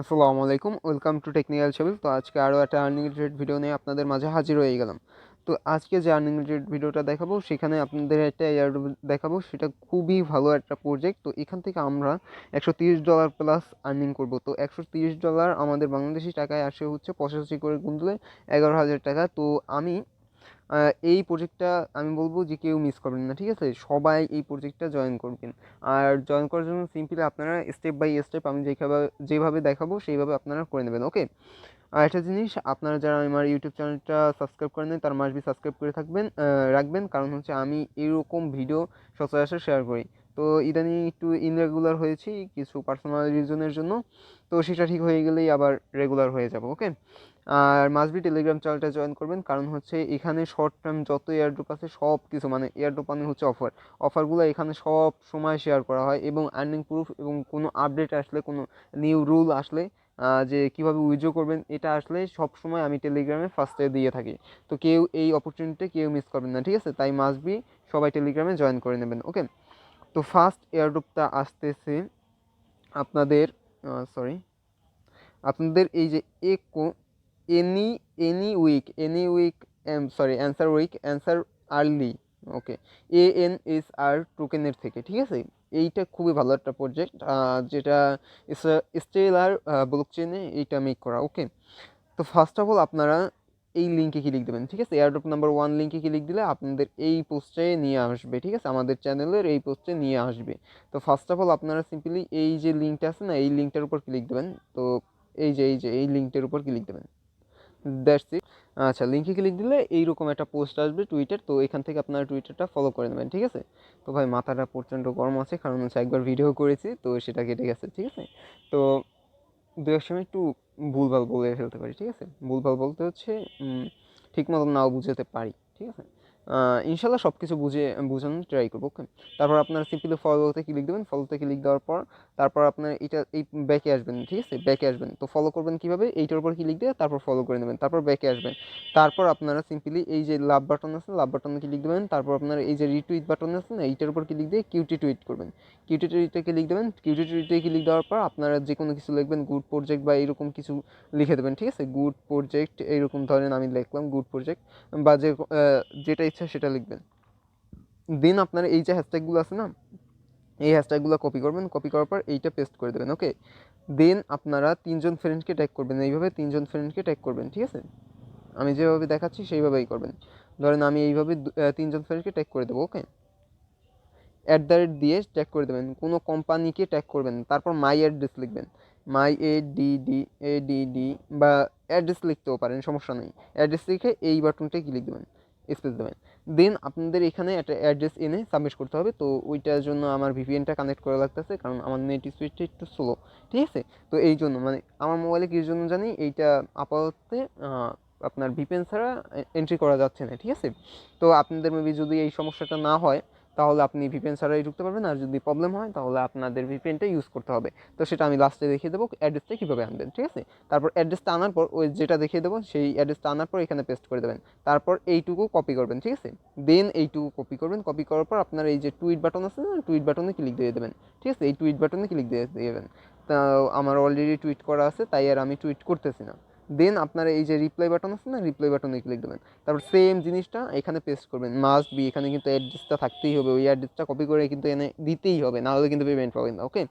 আসসালামু আলাইকুম, welcome to technical সাবিল। তো আজকে আরও একটা আর্নিং রিলেটেড ভিডিও নিয়ে আপনাদের মাঝে হাজির হয়ে গেলাম। তো আজকে যে আর্নিং রিলেটেড ভিডিওটা দেখাবো সেখানে আপনাদের একটা এয়ারড্রপ দেখাবো, সেটা খুবই ভালো একটা প্রজেক্ট। তো এখান থেকে আমরা $130 প্লাস আর্নিং করব। তো $130 আমাদের বাংলাদেশি টাকায় আসে হচ্ছে 85 করে গুনলে 11,000 টাকা। তো আমি এই প্রজেক্টটা আমি বলব যে কেউ মিস করবেন না, ঠিক আছে? সবাই এই প্রজেক্টটা জয়েন করবেন। আর জয়েন করার জন্য সিম্পলি আপনারা স্টেপ বাই স্টেপ আমি যেভাবে দেখাবো সেইভাবে আপনারা করে নেবেন, ওকে? আর একটা জিনিস, আপনারা যারা আমার ইউটিউব চ্যানেলটা সাবস্ক্রাইব করেন নাই তারা মাস্ট বি সাবস্ক্রাইব করে রাখবেন, কারণ হচ্ছে আমি এরকম ভিডিও সচরাচর শেয়ার করি। তো ইদানিং একটু ইনরেগুলার হয়েছি কিছু পার্সোনাল রিজনের জন্য, তো সেটা ঠিক হয়ে গেলেই আবার রেগুলার হয়ে যাব, ওকে? আর মাস্ট বি টেলিগ্রাম চ্যানেলটা জয়েন করবেন, কারণ হচ্ছে এখানে শর্ট টার্ম যত এয়ারড্রপ আছে সব কিছু, মানে এয়ারড্রপ মানে হচ্ছে অফারগুলো এখানে সব সময় শেয়ার করা হয়, এবং আর্নিং প্রুফ এবং কোনো আপডেট আসলে, কোনো নিউ রুল আসলে, যে কীভাবে উইথড্র করবেন এটা আসলে সব সময় আমি টেলিগ্রামে ফার্স্টে দিয়ে থাকি। তো কেউ এই অপরচুনিটি কেউ মিস করবেন না, ঠিক আছে? তাই মাস্ট বি সবাই টেলিগ্রামে জয়েন করে নেবেন, ওকে? তো ফার্স্ট এয়ারড্রপটা আসতেছে আপনাদের, সরি, আপনাদের এই যে একো any any week sorry answer week answer early, okay, ANSR টোকেনের থেকে, ঠিক আছে? এইটা খুবই ভালো একটা প্রজেক্ট, যেটা স্টেলার ব্লকচেনে এইটা মেক করা, ওকে? তো ফার্স্ট অফ অল আপনারা এই লিঙ্কে ক্লিক দেবেন, ঠিক আছে? এয়ারড্রপ নাম্বার 1 লিঙ্কে ক্লিক দিলে আপনাদের এই পোস্টে নিয়ে আসবে, ঠিক আছে? আমাদের চ্যানেলের এই পোস্টে নিয়ে আসবে। তো ফার্স্ট অফ অল আপনারা সিম্পলি এই যে লিঙ্কটা আছে না, এই লিঙ্কটার উপর ক্লিক দেবেন। তো এই লিঙ্কটার উপর ক্লিক দেবেন, দ্যাটস ইট। আচ্ছা, লিঙ্কে ক্লিক দিলে এইরকম একটা পোস্ট আসবে টুইটার। তো এখান থেকে আপনারা টুইটারটা ফলো করে নেবেন, ঠিক আছে? তো ভাই মাথাটা প্রচণ্ড গরম আছে, কারণ হচ্ছে একবার ভিডিও করেছি তো সেটা কেটে গেছে, ঠিক আছে? তো দু এক সময় একটু ভুলভাল বলে ফেলতে পারি, ঠিক আছে? ভুলভাল বলতে হচ্ছে ঠিক মতো নাও বুঝাতে পারি, ঠিক আছে? ইনশাল্লাহ সব কিছু বোঝানোর ট্রাই করবো, ওকে? তারপর আপনারা সিম্পলি ফলোতে ক্লিক দেবেন। ফলোতে ক্লিক দেওয়ার পর তারপর আপনার এই ব্যাকে আসবেন, ঠিক আছে? ব্যাকে আসবেন। তো ফলো করবেন কীভাবে? এইটার উপর ক্লিক দিয়ে তারপর ফলো করে নেবেন, তারপর ব্যাকে আসবেন। তারপর আপনারা সিম্পলি এই যে লাভ বাটন আছে, লাভ বাটনে ক্লিক দেবেন। তারপর আপনার এই যে রিটুইট বাটন আছে না, এইটার উপর ক্লিক দিয়ে কিউটি টুইট করবেন। কিউটি টুইটে ক্লিক দেবেন। কিউটি টুইটে ক্লিক দেওয়ার পর আপনারা যে কোনো কিছু লিখবেন, গুড প্রজেক্ট বা এরকম কিছু লিখে দেবেন, ঠিক আছে? গুড প্রজেক্ট এইরকম ধরেন আমি লিখলাম গুড প্রজেক্ট, বা যেটা ইচ্ছা সেটা লিখবেন। দেন আপনারা এই যে হ্যাশট্যাগুলো আছে না, এই হ্যাশট্যাগুলো কপি করবেন। কপি করার পর এইটা পেস্ট করে দেবেন, ওকে? দেন আপনারা 3জন ফ্রেন্ডকে ট্যাগ করবেন, এইভাবে 3জন ফ্রেন্ডকে ট্যাগ করবেন, ঠিক আছে? আমি যেভাবে দেখাচ্ছি সেইভাবেই করবেন। ধরেন আমি এইভাবে 3জন ফ্রেন্ডকে ট্যাগ করে দেবো, ওকে? দিয়ে ট্যাগ করে দেবেন, কোনো কোম্পানিকে ট্যাগ করবেন। তারপর মাই অ্যাড্রেস লিখবেন, মাই ADD বা অ্যাড্রেস লিখতেও পারেন, সমস্যা নেই। অ্যাড্রেস লিখে এই বাটনটায় ক্লিক দেবেন, স্পেস দেবেন। দেন আপনাদের এখানে একটা অ্যাড্রেস এনে সাবমিট করতে হবে। তো ওইটার জন্য আমার ভিপিএনটা কানেক্ট করা লাগতেছে, কারণ আমার নেট স্পিডটা একটু স্লো, ঠিক আছে? তো এই জন্য, মানে আমার মোবাইলে কী জন্য জানি এইটা আপাতত আপনার ভিপিএন ছাড়া এন্ট্রি করা যাচ্ছে না, ঠিক আছে? তো আপনাদের মেবি যদি এই সমস্যাটা না হয় তাহলে আপনি ভিপিএন ছাড়াই ঢুকতে পারবেন, আর যদি প্রবলেম হয় তাহলে আপনাদের ভিপিএনটা ইউজ করতে হবে। তো সেটা আমি লাস্টে দেখিয়ে দেবো অ্যাড্রেসটা কীভাবে আনবেন, ঠিক আছে? তারপর অ্যাড্রেসটা আনার পর ওই যেটা দেখিয়ে দেবো সেই অ্যাড্রেসটা আনার পর এখানে পেস্ট করে দেবেন। তারপর এইটুকু কপি করবেন, ঠিক আছে? দেন এইটুকু কপি করবেন। কপি করার পর আপনার এই যে টুইট বাটন আছে না, টুইট বাটনে ক্লিক দিয়ে দেবেন, ঠিক আছে? এই টুইট বাটনে ক্লিক দিয়ে দেবেন। তা আমার অলরেডি টুইট করা আছে, তাই আর আমি টুইট করতেছি না। দেন আপনারা এই যে রিপ্লাই বাটন আছে না, রিপ্লাই বাটনে ক্লিক দেবেন। তারপর সেম জিনিসটা এখানে পেস্ট করবেন, মাস্ট বি। এখানে কিন্তু অ্যাড্রেসটা থাকতেই হবে, ওই অ্যাড্রেসটা কপি করে কিন্তু এনে দিতেই হবে, না হলে কিন্তু পেমেন্ট পাবেন না, ওকে?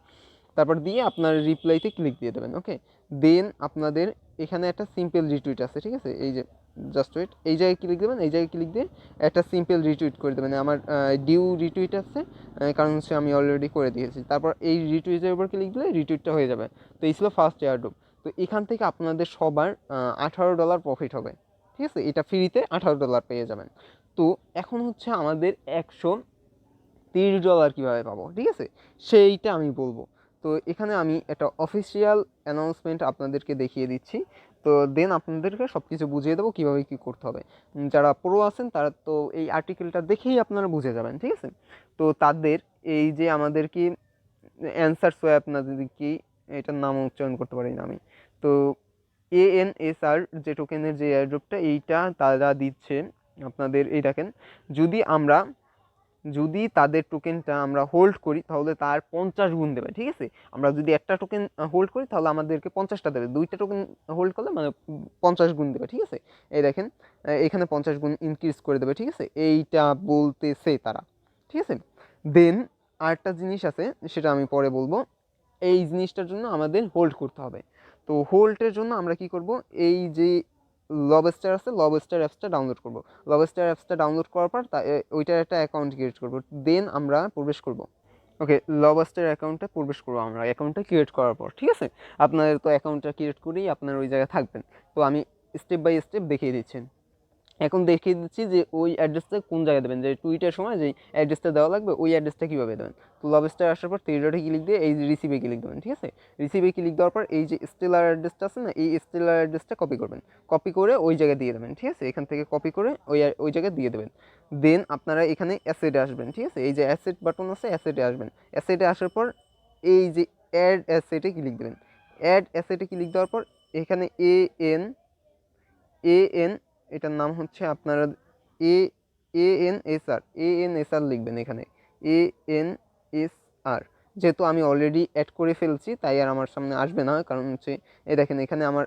তারপর দিয়ে আপনার রিপ্লাইতে ক্লিক দিয়ে দেবেন, ওকে? দেন আপনাদের এখানে একটা সিম্পল রিটুইট আছে, ঠিক আছে? এই যে জাস্ট ওয়েট, এই জায়গায় ক্লিক দেবেন। এই জায়গায় ক্লিক দিয়ে একটা সিম্পল রিটুইট করে দেবেন। আমার ডিউ রিটুইট আছে, কারণ হচ্ছে আমি অলরেডি করে দিয়েছি। তারপর এই রিটুইটের উপর ক্লিক দিলে রিটুইটটা হয়ে যাবে। তো এই ছিল ফার্স্ট এয়ারড্রপ। তো এখান থেকে আপনাদের সবার $18 প্রফিট হবে, ঠিক আছে? এটা ফ্রিতে $18 পেয়ে যাবেন। তো এখন হচ্ছে আমাদের $130 কীভাবে পাবো, ঠিক আছে? সেইটা আমি বলবো। তো এখানে আমি একটা অফিসিয়াল অ্যানাউন্সমেন্ট আপনাদেরকে দেখিয়ে দিচ্ছি। তো দেন আপনাদেরকে সব কিছু বুঝিয়ে দেবো কীভাবে কী করতে হবে। যারা প্রো আছেন তারা তো এই আর্টিকেলটা দেখেই আপনারা বুঝে যাবেন, ঠিক আছে? তো তাদের এই যে আমাদের কি অ্যান্সার সোয়াপ না, যদি কি এটার নাম উচ্চারণ করতে পারি না আমি, তো ANSR যে টোকেনের যে এয়ারড্রপটা এইটা তারা দিচ্ছে আপনাদের। এই দেখেন, যদি আমরা যদি তাদের টোকেনটা আমরা হোল্ড করি তাহলে তার 50 গুণ দেবে, ঠিক আছে। আমরা যদি একটা টোকেন হোল্ড করি তাহলে আমাদেরকে 50টা দেবে, 2টা টোকেন হোল্ড করলে মানে 50 গুণ দেবে, ঠিক আছে। এই দেখেন এখানে 50 গুণ ইনক্রিজ করে দেবে, ঠিক আছে, এইটা বলতেছে তারা, ঠিক আছে। দেন আরেকটা জিনিস আছে, সেটা আমি পরে বলবো। এই জিনিসটার জন্য আমাদের হোল্ড করতে হবে। তো হোল্ডের জন্য আমরা কি করব, এই যে লবস্টার আছে, লবস্টার অ্যাপসটা ডাউনলোড করব। লবস্টার অ্যাপসটা ডাউনলোড করার পর ওইটার একটা অ্যাকাউন্ট ক্রিয়েট করব। দেন আমরা প্রবেশ করব। ওকে, লবস্টার অ্যাকাউন্টে প্রবেশ করবো আমরা, অ্যাকাউন্টটা ক্রিয়েট করার পর, ঠিক আছে। আপনাদের তো অ্যাকাউন্টটা ক্রিয়েট করেই আপনার ওই জায়গায় থাকবেন। তো আমি স্টেপ বাই স্টেপ দেখিয়ে দিচ্ছি। এখন দেখিয়ে দিচ্ছি যে ওই অ্যাড্রেসটা কোন জায়গায় দেবেন, যে টুইটের সময় যে অ্যাড্রেসটা দেওয়া লাগবে ওই অ্যাড্রেসটা কীভাবে দেবেন। তো লবস্টার আসার পর থ্রি ডটে ক্লিক দিয়ে এই রিসিভে ক্লিক দেবেন, ঠিক আছে। রিসিভে ক্লিক দেওয়ার পর এই যে স্টেলার অ্যাড্রেসটা আছে না, এই স্টেলার অ্যাড্রেসটা কপি করবেন, কপি করে ওই জায়গায় দিয়ে দেবেন, ঠিক আছে। এখান থেকে কপি করে ওই জায়গায় দিয়ে দেবেন। দেন আপনারা এখানে অ্যাসেটে আসবেন, ঠিক আছে। এই যে অ্যাসেট বাটন আছে, অ্যাসেটে আসবেন। অ্যাসেটে আসার পর এই যে অ্যাড অ্যাসেটে ক্লিক দেবেন। অ্যাড অ্যাসেটে ক্লিক দেওয়ার পর এখানে এএন এটার নাম হচ্ছে আপনারা এ এএনএসআর লিখবেন এখানে, এএনএসআর। যেহেতু আমি অলরেডি অ্যাড করে ফেলছি তাই আর আমার সামনে আসবে না, কারণ হচ্ছে এই দেখেন এখানে আমার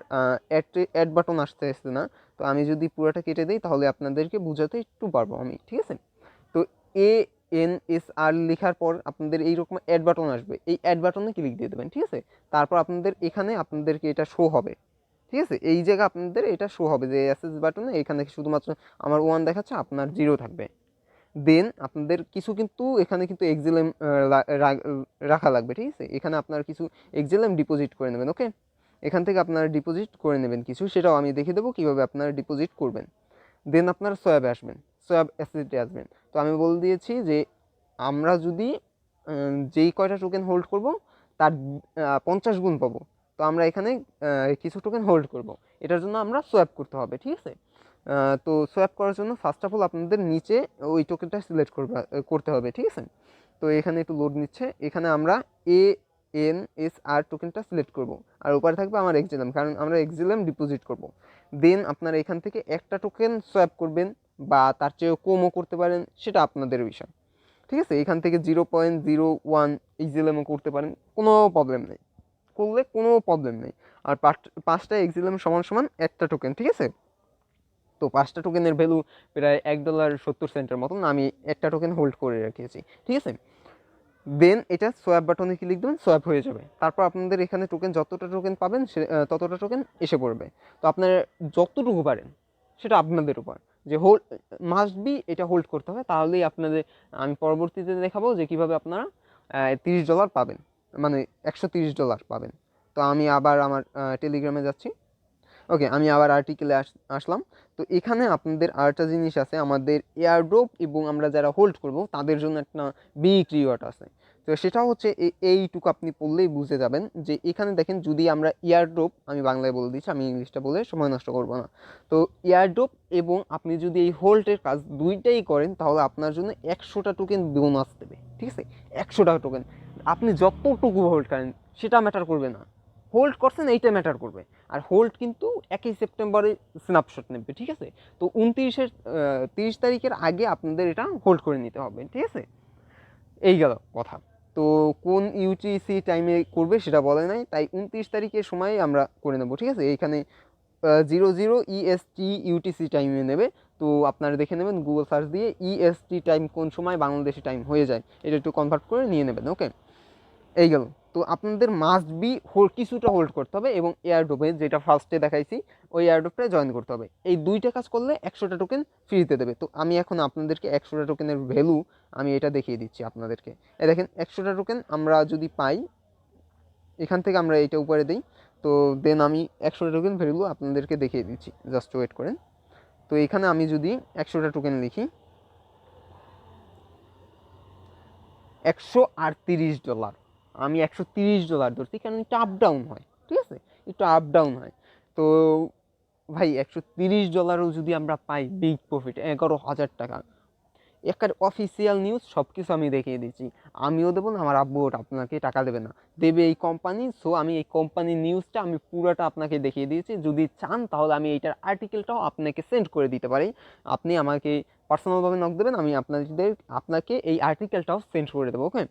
অ্যাড বাটন আসতে না। তো আমি যদি পুরোটা কেটে দিই তাহলে আপনাদেরকে বোঝাতে একটু পারবো আমি, ঠিক আছে। তো এএনএসআর লেখার পর আপনাদের এইরকম অ্যাড বাটন আসবে, এই অ্যাড বাটনে ক্লিক দিয়ে দেবেন, ঠিক আছে। তারপর আপনাদের এখানে আপনাদেরকে এটা শো হবে, ঠিক আছে। এই জায়গায় আপনাদের এটা শো হবে যে অ্যাসেস বাটনে এখানে শুধুমাত্র আমার 1 দেখাচ্ছে, আপনার 0 থাকবে। দেন আপনাদের কিছু কিন্তু এখানে কিন্তু এক্সিলেম রাখা লাগবে, ঠিক আছে। এখানে আপনার কিছু এক্সিলেম ডিপোজিট করে নেবেন। ওকে, এখান থেকে আপনারা ডিপোজিট করে নেবেন কিছু, সেটাও আমি দেখিয়ে দেবো কীভাবে আপনারা ডিপোজিট করবেন। দেন আপনারা সোয়াবে আসবেন, সোয়াব অ্যাসেটে আসবেন। তো আমি বলে দিয়েছি যে আমরা যদি যেই কয়টা টোকেন হোল্ড করব তার 50 গুণ পাবো। তো আমরা এখানে কিছু টোকেন হোল্ড করব, এটার জন্য আমরা সোয়াপ করতে হবে, ঠিক আছে। তো সোয়াপ করার জন্য ফার্স্ট অফ অল আপনাদের নিচে ওই টোকেনটা সিলেক্ট করতে হবে, ঠিক আছে। তো এখানে একটু লোড নিচ্ছে, এখানে আমরা এএনএসআর টোকেনটা সিলেক্ট করব, আর উপরে থাকবে আমার এক্সিলাম, কারণ আমরা এক্সিলাম ডিপোজিট করব। দেন আপনারা এখান থেকে একটা টোকেন সোয়াপ করবেন বা তার চেয়েও কমও করতে পারেন, সেটা আপনাদের বিষয়, ঠিক আছে। এখান থেকে 0.01 এক্সিলামও করতে পারেন, কোনো প্রবলেম নেই, করলে কোনো প্রবলেম নেই। আর 5টা এক্সিলাম সমান সমান একটা টোকেন, ঠিক আছে। তো 5টা টোকেনের ভ্যালু প্রায় $1.70 মতন, আমি একটা টোকেন হোল্ড করে রেখেছি, ঠিক আছে। দেন এটা সোয়াপ বাটনে ক্লিক দেবেন, সোয়াপ হয়ে যাবে। তারপর আপনাদের এখানে টোকেন যতটা টোকেন পাবেন ততটা টোকেন এসে পড়বে। তো আপনারা যতটুকু পারেন সেটা আপনাদের উপর, যে হোল্ড মাস্ট বি এটা হোল্ড করতে হবে, তাহলেই আপনাদের আমি পরবর্তীতে দেখাবো যে কীভাবে আপনারা $30 পাবেন, মানে $130 পাবেন। তো আমি আবার আমার টেলিগ্রামে যাচ্ছি। ওকে, আমি আবার আর্টিকেলে আসলাম। তো এখানে আপনাদের আরেকটা জিনিস আছে, আমাদের এয়ারড্রপ এবং আমরা যারা হোল্ড করব তাদের জন্য একটা বিগ রিওয়ার্ড আছে। তো সেটা হচ্ছে এইটুকু আপনি পড়লেই বুঝে যাবেন যে এখানে দেখেন, যদি আমরা এয়ারড্রপ, আমি বাংলায় বলে দিচ্ছি, আমি ইংলিশটা বলে সময় নষ্ট করব না। তো এয়ারড্রপ এবং আপনি যদি এই হোল্ডের কাজ দুইটাই করেন তাহলে আপনার জন্য 100টা টোকেন বোনাস দেবে, ঠিক আছে। 100টা টোকেন আপনি যতটুকু হোল্ড করেন সেটা ম্যাটার করবে না, হোল্ড করছেন এইটা ম্যাটার করবে। আর হোল্ড কিন্তু 1 সেপ্টেম্বরে স্ন্যাপশট নেবে, ঠিক আছে। তো 30 তারিখের আগে আপনাদের এটা হোল্ড করে নিতে হবে, ঠিক আছে। এই গেল কথা। তো কোন ইউটিসি টাইমে করবে সেটা বলে নাই, তাই 29 তারিখের সময় আমরা করে নেব, ঠিক আছে। এইখানে 00 EST ইউটিসি টাইমে নেবে। তো আপনারা দেখে নেবেন গুগল সার্চ দিয়ে EST টাইম কোন সময় বাংলাদেশি টাইম হয়ে যায়, এটা একটু কনভার্ট করে নিয়ে নেবেন। ওকে, এই গেল। তো আপনাদের মাস্ট বি কিছুটা হোল্ড করতে হবে এবং এয়ারড্রপে যেটা ফার্স্টে দেখাইছি ওই এয়ারড্রপটা জয়েন করতে হবে। এই দুইটা কাজ করলে 100টা টোকেন ফ্রিতে দেবে। তো আমি এখন আপনাদেরকে 100টা টোকেনের ভ্যালু আমি এটা দেখিয়ে দিচ্ছি আপনাদেরকে। এই দেখেন 100টা টোকেন আমরা যদি পাই, এখান থেকে আমরা এইটা উপরে দিই, তো দেন আমি 100টা টোকেন ভ্যালু আপনাদেরকে দেখিয়ে দিচ্ছি, জাস্ট ওয়েট করেন। তো এখানে আমি যদি 100টা টোকেন লিখি, $138, আমি $130 ধরছি, কারণ একটু আপ ডাউন হয়, ঠিক আছে, একটু আপ ডাউন হয়। তো ভাই $130ও যদি আমরা পাই, বিগ প্রফিট, 11,000 টাকা। একটা অফিসিয়াল নিউজ, সব কিছু আমি দেখিয়ে দিচ্ছি। আমিও দেবো না, আমার আব্বুও আপনাকে টাকা দেবে না, দেবে এই কোম্পানি। সো আমি এই কোম্পানির নিউজটা আমি পুরোটা আপনাকে দেখিয়ে দিয়েছি। যদি চান তাহলে আমি এইটার আর্টিকেলটাও আপনাকে সেন্ড করে দিতে পারি, আপনি আমাকে পার্সোনালভাবে নক দেবেন, আমি আপনাকে এই আর্টিকেলটাও সেন্ড করে দেবো। ওকে,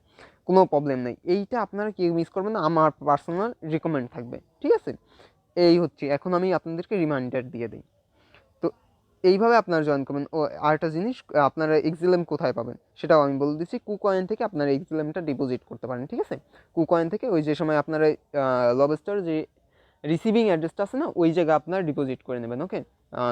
কোনো প্রবলেম নেই। এইটা আপনারা কেউ মিস করবেন না, আমার পার্সোনাল রিকমেন্ড থাকবে, ঠিক আছে? এই হচ্ছে, এখন আমি আপনাদেরকে রিমাইন্ডার দিয়ে দিই। তো এইভাবে আপনারা জয়েন করবেন। ও আরেকটা জিনিস, আপনারা এক্সিলেম কোথায় পাবেন সেটাও আমি বলে দিচ্ছি। কুকয়েন থেকে আপনারা এক্সিলেমটা ডিপোজিট করতে পারেন, ঠিক আছে? কুকয়েন থেকে ওই যে সময় আপনারা লবস্টার যে রিসিভিং অ্যাড্রেসটা আছে না, ওই জায়গায় আপনারা ডিপোজিট করে নেবেন। ওকে,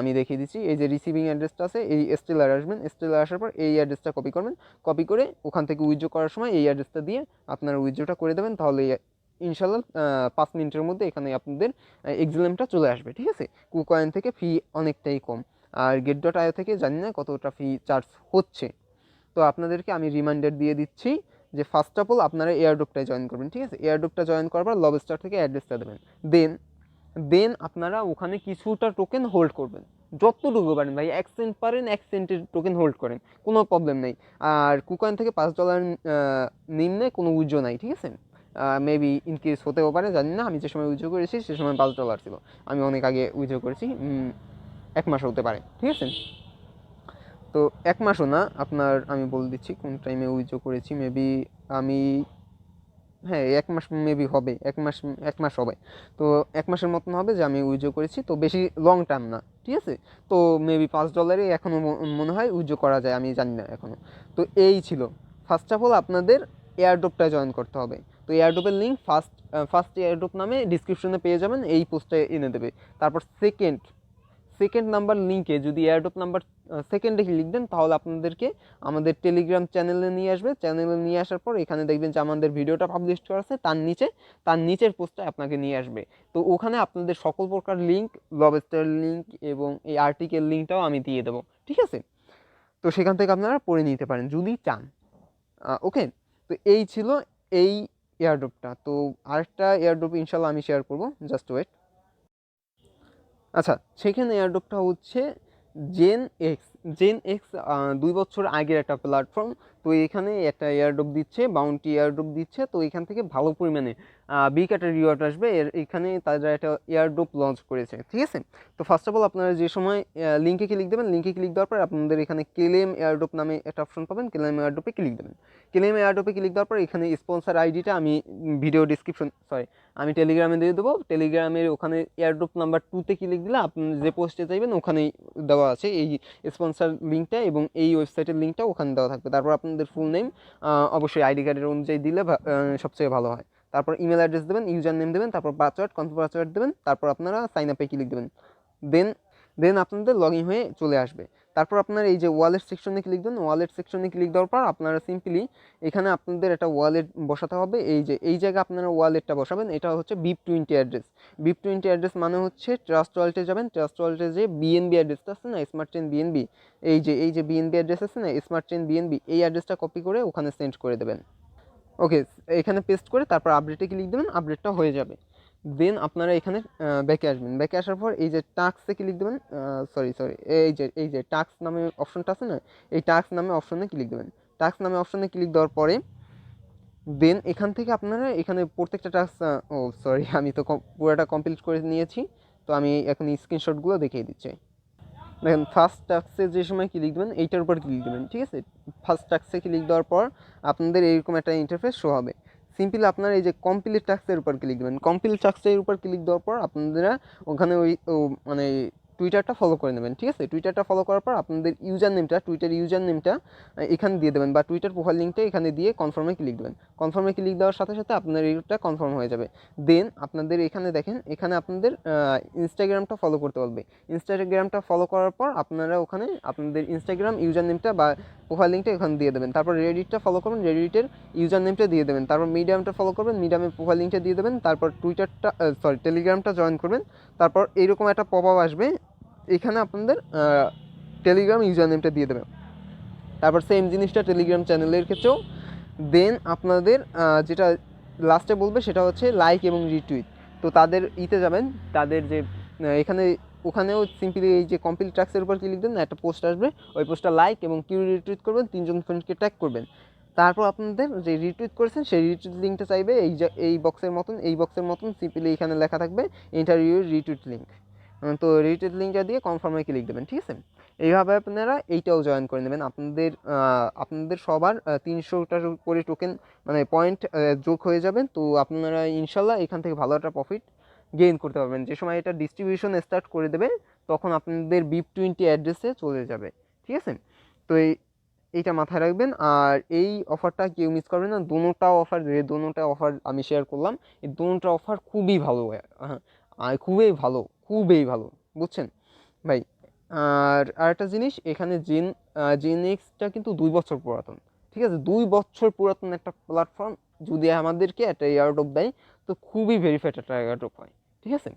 আমি দেখিয়ে দিচ্ছি। এই যে রিসিভিং অ্যাড্রেসটা আছে, এই স্টেলার আসবেন, স্টেলার আসার পর এই অ্যাড্রেসটা কপি করবেন, কপি করে ওখান থেকে উইথড্র করার সময় এই অ্যাড্রেসটা দিয়ে আপনারা উইথড্রটা করে দেবেন। তাহলে ইনশাল্লাহ 5 মিনিটের মধ্যে এখানে আপনাদের এক্সিলেমটা চলে আসবে, ঠিক আছে? কুকয়েন থেকে ফি অনেকটাই কম, আর গেট ডট আইও থেকে জানি না কতটা ফি চার্জ হচ্ছে। তো আপনাদেরকে আমি রিমাইন্ডার দিয়ে দিচ্ছি যে ফার্স্ট অফ অল আপনারা এয়ারড্রপটায় জয়েন করবেন, ঠিক আছে? এয়ারড্রপটা জয়েন করার পর লবস্টার থেকে অ্যাড্রেসটা দেবেন, দেন আপনারা ওখানে কিছুটা টোকেন হোল্ড করবেন, যতটুকু পারেন ভাই, 1 সেন্ট পারেন 1 সেন্টের টোকেন হোল্ড করেন, কোনো প্রবলেম নেই। আর কুকয়েন থেকে $5 নিম্নে কোনো উইথড্র নাই, ঠিক আছে? মেবি ইনকেস হতেও পারে, জানি না। আমি যে সময় উইথড্র করেছি সে সময় $5 ছিল, আমি অনেক আগে উইথড্র করেছি, 1 মাস হতে পারে, ঠিক আছে? তো 1 মাসও না, আপনার আমি বলে দিচ্ছি কোন টাইমে উইথড্র করেছি। মেবি আমি, হ্যাঁ 1 মাস মেবি হবে, 1 মাস হবে। তো 1 মাসের মতন হবে যে আমি উইথড্র করেছি, তো বেশি লং টার্ম না, ঠিক আছে? তো মেবি $5 এখনও মনে হয় উইথড্র করা যায়, আমি জানি না এখনও। তো এই ছিল। ফার্স্ট অফ অল আপনাদের এয়ারড্রপটা জয়েন করতে হবে। তো এয়ারড্রপের লিঙ্ক ফার্স্ট এয়ারড্রপ নামে ডিসক্রিপশনে পেয়ে যাবেন, এই পোস্টে এনে দেবে। তারপর সেকেন্ড নাম্বার লিঙ্কে যদি এয়ারড্রপ নাম্বার সেকেন্ডে ক্লিক দেন, তাহলে আপনাদেরকে আমাদের টেলিগ্রাম চ্যানেলে নিয়ে আসবে। চ্যানেলে নিয়ে আসার পর এখানে দেখবেন যে আমাদের ভিডিওটা পাবলিশ করা আছে, তার নিচের পোস্টে আপনাকে নিয়ে আসবে। তো ওখানে আপনাদের সকল প্রকার লিঙ্ক, লবস্টার লিঙ্ক এবং এই আর্টিকেল লিঙ্কটাও আমি দিয়ে দেবো, ঠিক আছে? তো সেখান থেকে আপনারা পড়ে নিতে পারেন যদি চান। ওকে, তো এই ছিল এই এয়ারড্রপটা। তো আরেকটা এয়ারড্রপ ইনশাল্লাহ আমি শেয়ার করবো, জাস্ট ওয়েট। আচ্ছা, সেখানে এয়ারড্রপটা হচ্ছে জেন এক্স 2 বছর আগের একটা প্ল্যাটফর্ম। তো এখানে একটা এয়ারড্রপ দিচ্ছে, বাউন্টি এয়ারড্রপ দিচ্ছে। তো এখান থেকে ভালো পরিমাণে বিগ একটা রিওয়ার্ড আসবে। এখানে তারা একটা এয়ারড্রপ লঞ্চ করেছে, ঠিক আছে? তো ফার্স্ট অফ অল আপনারা যে সময় লিঙ্কে ক্লিক দেবেন, লিঙ্কে ক্লিক দেওয়ার পর আপনাদের এখানে ক্লেম এয়ারড্রপ নামে একটা অপশন পাবেন, ক্লেম এয়ারড্রপে ক্লিক দেবেন। ক্লেম এয়ারড্রপে ক্লিক দেওয়ার পর এখানে স্পন্সর আইডিটা আমি ভিডিও ডিসক্রিপশন, আমি টেলিগ্রামে দিয়ে দেবো। টেলিগ্রামের ওখানে এয়ারড্রপ নাম্বার 2তে ক্লিক দিলে আপনি যে পোস্টে চাইবেন ওখানেই দেওয়া আছে এই স্পন্সর লিঙ্কটা, এবং এই ওয়েবসাইটের লিঙ্কটাও ওখানে দেওয়া থাকবে। তারপর আপনাদের ফুল নেম অবশ্যই আইডি কার্ডের অনুযায়ী দিলে সবচেয়ে ভালো হয়। তারপর ইমেল অ্যাড্রেস দেবেন, ইউজার নেম দেবেন, তারপর পাসওয়ার্ড, কনফার্ম পাসওয়ার্ড দেবেন। তারপর আপনারা সাইন আপে ক্লিক দেবেন, দেন আপনাদের লগ ইন হয়ে চলে আসবে। তারপর আপনার এই যে ওয়ালেট সেকশনে ক্লিক দেন, ওয়ালেট সেকশনে ক্লিক দেওয়ার পর আপনারা সিম্পলি এখানে আপনাদের একটা ওয়ালেট বসাতে হবে। এই জায়গায় আপনারা ওয়ালেটটা বসাবেন। এটা হচ্ছে BIP20 অ্যাড্রেস। BIP20 অ্যাড্রেস মানে হচ্ছে ট্রাস্ট ওয়ালেটে যাবেন, ট্রাস্ট ওয়ালেটে যে বিএনবি অ্যাড্রেসটা আছে না, স্মার্ট চেইন বিএনবি, এই যে বিএনবি অ্যাড্রেস আছে না, স্মার্ট চেইন বিএনবি, এই অ্যাড্রেসটা কপি করে ওখানে সেন্ড করে দেবেন। ওকে, এখানে পেস্ট করে তারপর আপডেটে ক্লিক দেবেন, আপডেটটা হয়ে যাবে। দেন আপনারা এখানে ব্যাকে আসবেন, ব্যাকে আসার পর এই যে টাস্কে ক্লিক দেবেন, সরি এই যে টাস্ক নামে অপশনটা আছে না, এই টাস্ক নামে অপশনে ক্লিক দেবেন। টাস্ক নামে অপশনে ক্লিক দেওয়ার পরে দেন এখান থেকে আপনারা এখানে প্রত্যেকটা টাস্ক, আমি তো পুরোটা কমপ্লিট করে নিয়েছি। তো আমি এখন স্ক্রিনশটগুলো দেখিয়ে দিচ্ছি। দেখেন, ফার্স্ট টাস্কে যে সময় ক্লিক দেবেন এইটার উপর ক্লিক দেবেন, ঠিক আছে? ফার্স্ট টাস্কে ক্লিক দেওয়ার পর আপনাদের এইরকম একটা ইন্টারফেস শো হবে। সিম্পলি আপনারা এই যে কমপ্লিট টাস্কের উপর ক্লিক দেবেন। কমপ্লিট টাস্কের উপর ক্লিক দেওয়ার পর আপনারা ওখানে মানে টুইটারটা ফলো করে নেবেন, ঠিক আছে? টুইটারটা ফলো করার পর আপনাদের টুইটার ইউজার নেমটা এখানে দিয়ে দেবেন, বা টুইটার প্রোফাইল লিঙ্কটা এখানে দিয়ে কনফার্মে ক্লিক দেবেন। কনফার্মে ক্লিক দেওয়ার সাথে সাথে আপনার এইটা কনফার্ম হয়ে যাবে। দেন আপনাদের এখানে দেখেন, এখানে আপনাদের ইনস্টাগ্রামটা ফলো করতে বলবে। ইনস্টাগ্রামটা ফলো করার পর আপনারা ওখানে আপনাদের ইনস্টাগ্রাম ইউজার নেমটা বা প্রোফাইল লিঙ্কটা এখানে দিয়ে দেবেন। তারপর রেডিটটা ফলো করবেন, রেডিটের ইউজার নেমটা দিয়ে দেবেন। তারপর মিডিয়ামটা ফলো করবেন, মিডিয়ামের প্রোফাইল লিঙ্কটা দিয়ে দেবেন। তারপর টেলিগ্রামটা জয়েন করবেন। তারপর এইরকম একটা পপ আপ আসবে, এখানে আপনাদের টেলিগ্রাম ইউজার নেমটা দিয়ে দেবেন। তারপর সেম জিনিসটা টেলিগ্রাম চ্যানেলের ক্ষেত্রেও। দেন আপনাদের যেটা লাস্টে বলবে সেটা হচ্ছে লাইক এবং রিটুইট। তো তাদের যাবেন, তাদের যে ওখানেও সিম্পলি এই যে কমপ্লিট টাস্কের উপর ক্লিক দেন, একটা পোস্ট আসবে, ওই পোস্টটা লাইক এবং কিউ রিটুইট করবেন, 3জন ফ্রেন্ডকে ট্যাগ করবেন। তারপর আপনাদের যে রিটুইট করেছেন সেই রিটুইট লিঙ্কটা চাইবে এই বক্সের মতন সিম্পলি এখানে লেখা থাকবে ইন্টারভিউ রিটুইট লিঙ্ক। তো রিটুইট লিঙ্কটা দিয়ে কনফার্মে ক্লিক দেবেন, ঠিক আছে? এইভাবে আপনারা এইটাও জয়েন করে নেবেন। আপনাদের সবার 300টার করে টোকেন মানে পয়েন্ট যোগ হয়ে যাবেন। তো আপনারা ইনশাল্লাহ এখান থেকে ভালো একটা প্রফিট গেইন করতে পারবেন। যে সময় এটা ডিস্ট্রিবিউশন স্টার্ট করে দেবে তখন আপনাদের BIP20 অ্যাড্রেসে চলে যাবে, ঠিক আছে? তো এইটা মাথায় রাখবেন। আর এই অফারটা কেউ মিস করবেন না। দোনোটা অফার আমি শেয়ার করলাম, এই দোনোটা অফার খুবই ভালো, হ্যাঁ, আর খুবই ভালো, বুঝছেন ভাই? আর আরেকটা জিনিস, এখানে জিএনএক্সটা কিন্তু 2 বছর পুরাতন, ঠিক আছে? 2 বছর পুরাতন একটা প্ল্যাটফর্ম যদি আমাদেরকে একটা এয়ারড্রপ দেয় তো খুবই ভেরিফাইড একটা এয়ারড্রপ হয়, ঠিক আছে?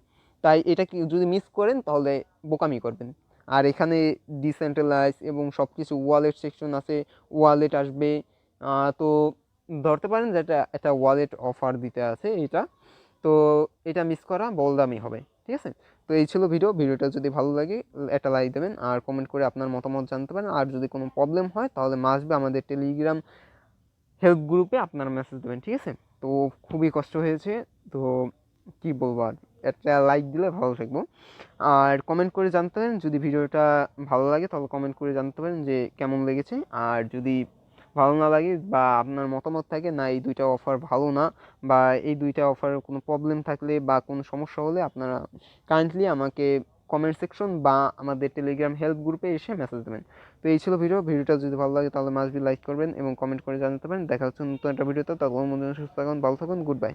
তাই এটা কি যদি মিস করেন তাহলে বোকামি করবেন। আর এখানে ডিসেন্ট্রালাইজ এবং সব কিছু ওয়ালেট সেকশন আছে, ওয়ালেট আসবে। তো ধরতে পারেন যে এটা একটা ওয়ালেট অফার দিতে আছে এটা, তো এটা মিস করা বলদামি হবে, ঠিক আছে? তো এই ছিল ভিডিওটা যদি ভালো লাগে একটা লাইক দেবেন আর কমেন্ট করে আপনার মতামত জানতে পারেন। আর যদি কোনো প্রবলেম হয় তাহলে মাসবে আমাদের টেলিগ্রাম হেল্প গ্রুপে আপনারা মেসেজ দেবেন, ঠিক আছে? তো খুবই কষ্ট হয়েছে, তো কি বলবো আর, একটা লাইক দিলে ভালো থাকবো। আর কমেন্ট করে জানতে পারেন যদি ভিডিওটা ভালো লাগে, তাহলে কমেন্ট করে জানতে পারেন যে কেমন লেগেছে। আর যদি ভালো না লাগে বা আপনার মতামত থাকে না এই দুইটা অফার ভালো না, বা এই দুইটা অফারের কোনো প্রবলেম থাকলে বা কোনো সমস্যা হলে আপনারা কাইন্ডলি আমাকে কমেন্ট সেকশন বা আমাদের টেলিগ্রাম হেল্প গ্রুপে এসে মেসেজ দেবেন। তো এই ছিল ভিডিওটা যদি ভালো লাগে তাহলে মাস্ট বি লাইক করবেন এবং কমেন্ট করে জানাতে পারেন। দেখা হচ্ছে নতুন একটা ভিডিওতে। ততক্ষণ সুস্থ থাকুন, ভালো থাকুন, গুড বাই।